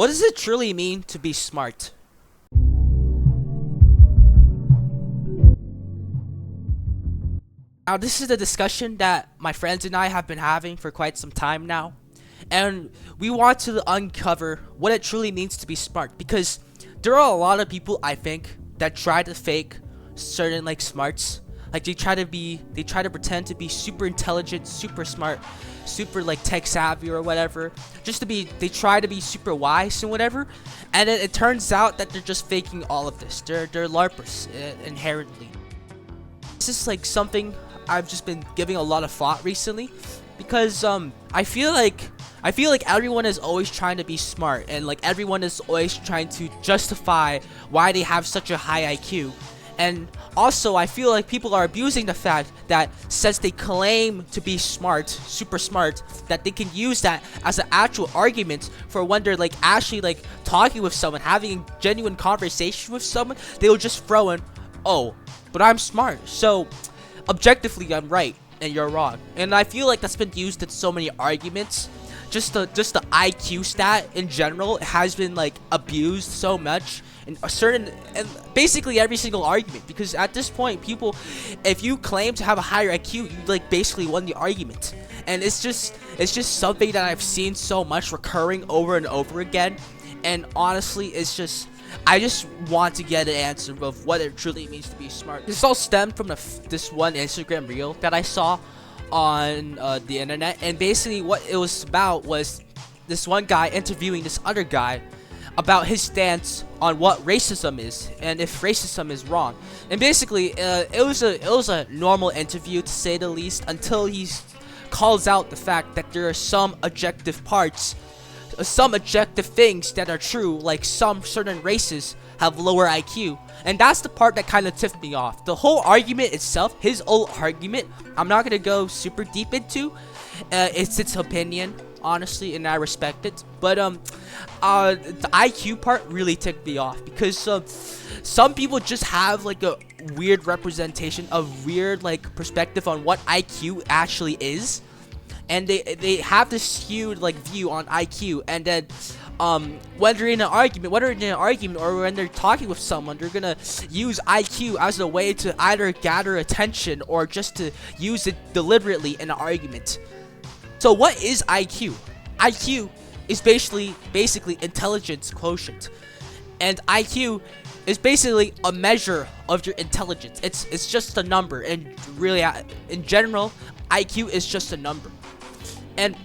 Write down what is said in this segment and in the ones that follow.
What does it truly mean to be smart? Now, this is a discussion that my friends and I have been having for quite some time now. And we want to uncover what it truly means to be smart. Because there are a lot of people, I think, that try to fake certain smarts. Like they try to pretend to be super intelligent, super smart, super tech savvy or whatever. They try to be super wise and whatever. And then it turns out that they're just faking all of this. They're LARPers inherently. This is something I've just been giving a lot of thought recently, because I feel like everyone is always trying to be smart, and everyone is always trying to justify why they have such a high IQ. And also, I feel like people are abusing the fact that since they claim to be smart, super smart, that they can use that as an actual argument for when they're actually talking with someone, having a genuine conversation with someone. They'll just throw in, "Oh, but I'm smart, so objectively I'm right and you're wrong." And I feel like that's been used in so many arguments. Just the IQ stat in general has been abused so much in and basically every single argument, because at this point, people, if you claim to have a higher IQ, you basically won the argument. And it's just something that I've seen so much recurring over and over again. And honestly, I just want to get an answer of what it truly means to be smart. This all stemmed from this one Instagram reel that I saw on the internet, and basically what it was about was this one guy interviewing this other guy about his stance on what racism is and if racism is wrong. And basically, it was a normal interview, to say the least, until he calls out the fact that there are some objective things that are true, like some certain races have lower IQ. And that's the part that kind of tipped me off. The whole argument itself, his old argument, I'm not going to go super deep into. It's its opinion, honestly, and I respect it. But the IQ part really ticked me off, because some people just have a weird representation, a weird perspective on what IQ actually is. And they have this skewed view on IQ, and then whether in an argument or when they're talking with someone, they're gonna use IQ as a way to either gather attention or just to use it deliberately in an argument. So what is IQ? IQ is basically intelligence quotient, and IQ is basically a measure of your intelligence. It's just a number, and really, in general, IQ is just a number. And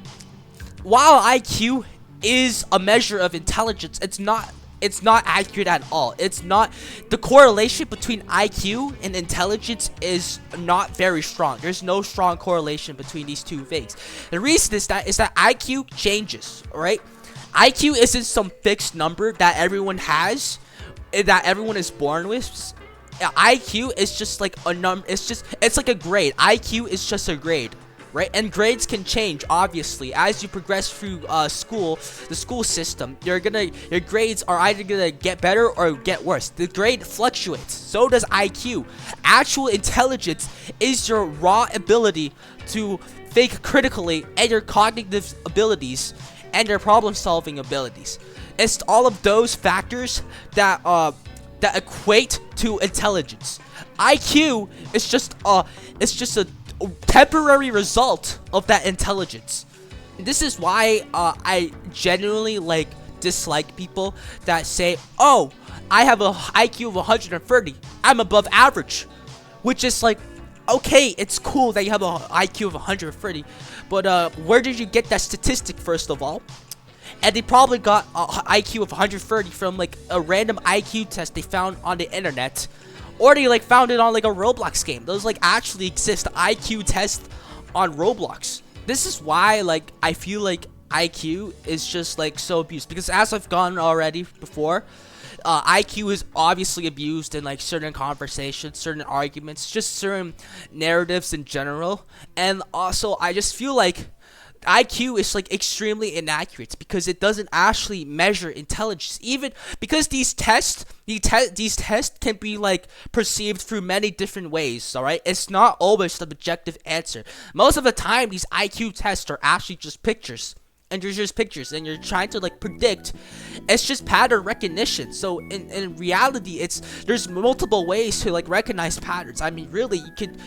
while IQ is a measure of intelligence, it's not accurate at all. It's not. The correlation between IQ and intelligence is not very strong. There's no strong correlation between these two things. The reason is that IQ changes, alright? IQ isn't some fixed number that everyone has, that everyone is born with. IQ is just a number. It's like a grade. IQ is just a grade. Right? And grades can change, obviously, as you progress through the school system. Your grades are either gonna get better or get worse. The grade fluctuates. So does IQ. Actual intelligence is your raw ability to think critically, and your cognitive abilities and your problem-solving abilities. It's all of those factors that equate to intelligence. IQ is just a temporary result of that intelligence. This is why I genuinely dislike people that say, "Oh, I have a IQ of 130. I'm above average," which is okay, it's cool that you have a IQ of 130, but where did you get that statistic, first of all? And they probably got a IQ of 130 from a random IQ test they found on the internet. Or they found it on a Roblox game. Those actually exist. IQ test on Roblox. This is why I feel IQ is just so abused, because as I've gone already before, IQ is obviously abused in certain conversations, certain arguments, just certain narratives in general. And also, I just feel IQ is extremely inaccurate, because it doesn't actually measure intelligence. Even because these tests can be perceived through many different ways. All right, it's not always the objective answer. Most of the time, these IQ tests are actually just pictures. and there's just pictures, and you're trying to like predict. It's just pattern recognition. So in reality, there's multiple ways to like recognize patterns. I mean, really,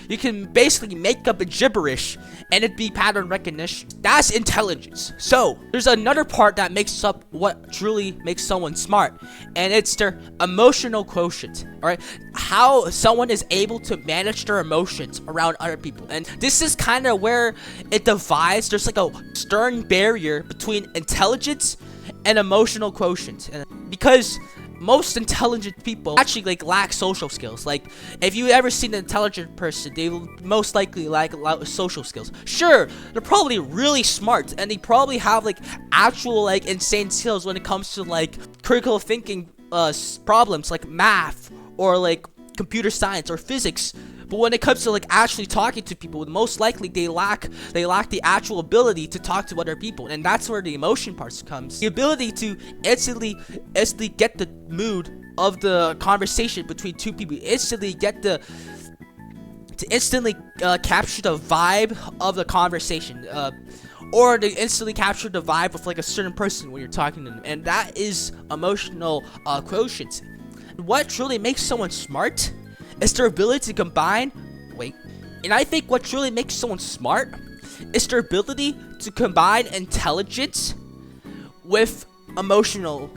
you can basically make up a gibberish and it'd be pattern recognition. That's intelligence. So there's another part that makes up what truly makes someone smart, and it's their emotional quotient. All right, how someone is able to manage their emotions around other people. And this is kind of where it divides. There's like a stern barrier between intelligence and emotional quotient, and because most intelligent people actually like lack social skills. Like, if you ever seen an intelligent person, they will most likely lack a lot of social skills. Sure, they're probably really smart, and they probably have like actual like insane skills when it comes to like critical thinking problems like math or like computer science or physics. But when it comes to like actually talking to people, most likely they lack the actual ability to talk to other people, and that's where the emotion part comes. The ability to instantly get the mood of the conversation between two people, instantly capture the vibe of the conversation, or to instantly capture the vibe of like a certain person when you're talking to them, and that is emotional quotient. What truly makes someone smart is their ability to combine. And I think what truly makes someone smart is their ability to combine intelligence with emotional,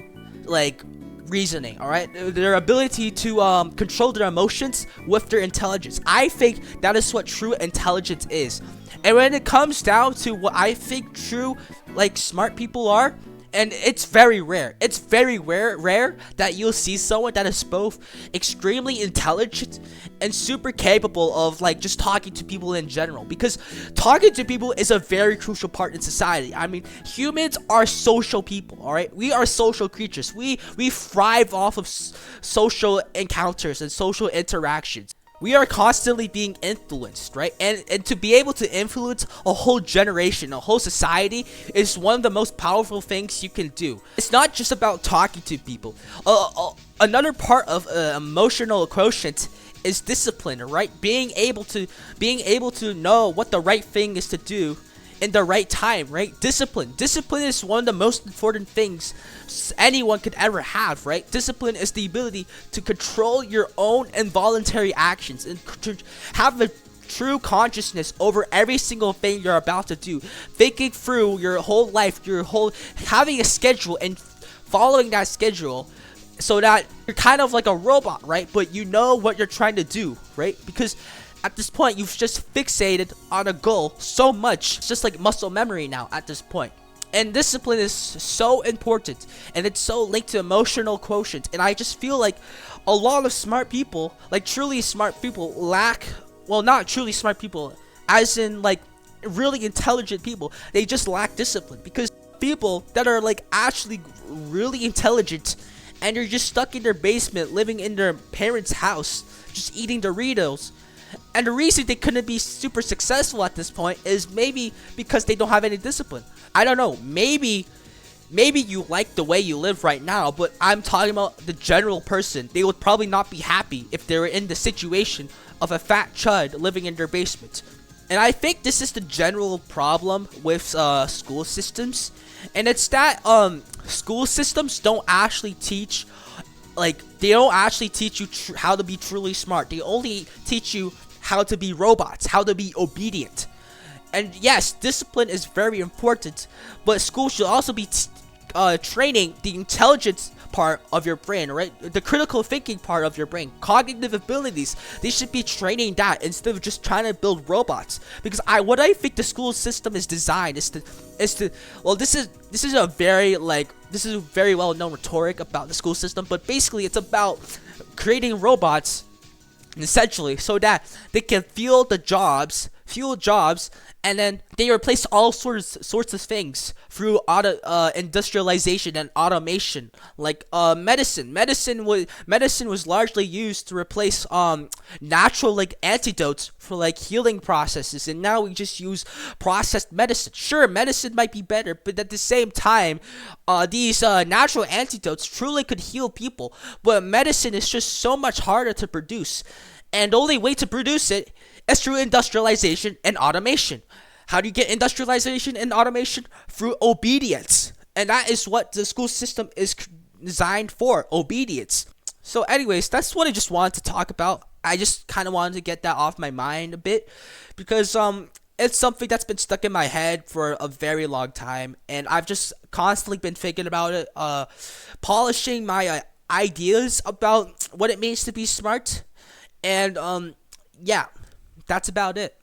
like, reasoning. All right, their ability to control their emotions with their intelligence. I think that is what true intelligence is. And when it comes down to what I think true, like, smart people are, and it's very rare. It's very rare that you'll see someone that is both extremely intelligent and super capable of like just talking to people in general. Because talking to people is a very crucial part in society. I mean, humans are social people, all right? We are social creatures. We thrive off of social encounters and social interactions. We are constantly being influenced, right? And to be able to influence a whole generation, a whole society, is one of the most powerful things you can do. It's not just about talking to people. Another part of emotional quotient is discipline, right? Being able to know what the right thing is to do in the right time, right? Discipline is one of the most important things anyone could ever have, right? Discipline is the ability to control your own involuntary actions and to have a true consciousness over every single thing you're about to do, thinking through your whole life, having a schedule and following that schedule, so that you're kind of like a robot, right? But you know what you're trying to do, right? Because at this point, you've just fixated on a goal so much. It's just like muscle memory now at this point. And discipline is so important, and it's so linked to emotional quotient. And I just feel like a lot of smart people, like truly smart people, not truly smart people, as in like really intelligent people, they just lack discipline. Because people that are like actually really intelligent and you're just stuck in their basement, living in their parents' house, just eating Doritos. And the reason they couldn't be super successful at this point is maybe because they don't have any discipline. I don't know. Maybe you like the way you live right now, but I'm talking about the general person. They would probably not be happy if they were in the situation of a fat chud living in their basement. And I think this is the general problem with school systems. And it's that school systems don't actually teach, they don't actually teach you how to be truly smart. They only teach you how to be robots, how to be obedient. And yes, discipline is very important, but school should also be training the intelligence part of your brain, right? The critical thinking part of your brain, cognitive abilities. They should be training that instead of just trying to build robots. Because what I think the school system is designed is to well, this is a very well known rhetoric about the school system, but basically it's about creating robots essentially so that they can fuel jobs, and then they replace all sorts of things through industrialization and automation. Like medicine was largely used to replace natural like antidotes for like healing processes, and now we just use processed medicine. Sure, medicine might be better, but at the same time, these natural antidotes truly could heal people, but medicine is just so much harder to produce, and the only way to produce it is through industrialization and automation. How do you get industrialization and automation? Through obedience. And that is what the school system is designed for, obedience. So anyways, that's what I just wanted to talk about. I just kind of wanted to get that off my mind a bit because it's something that's been stuck in my head for a very long time, and I've just constantly been thinking about it, polishing my ideas about what it means to be smart. And yeah, that's about it.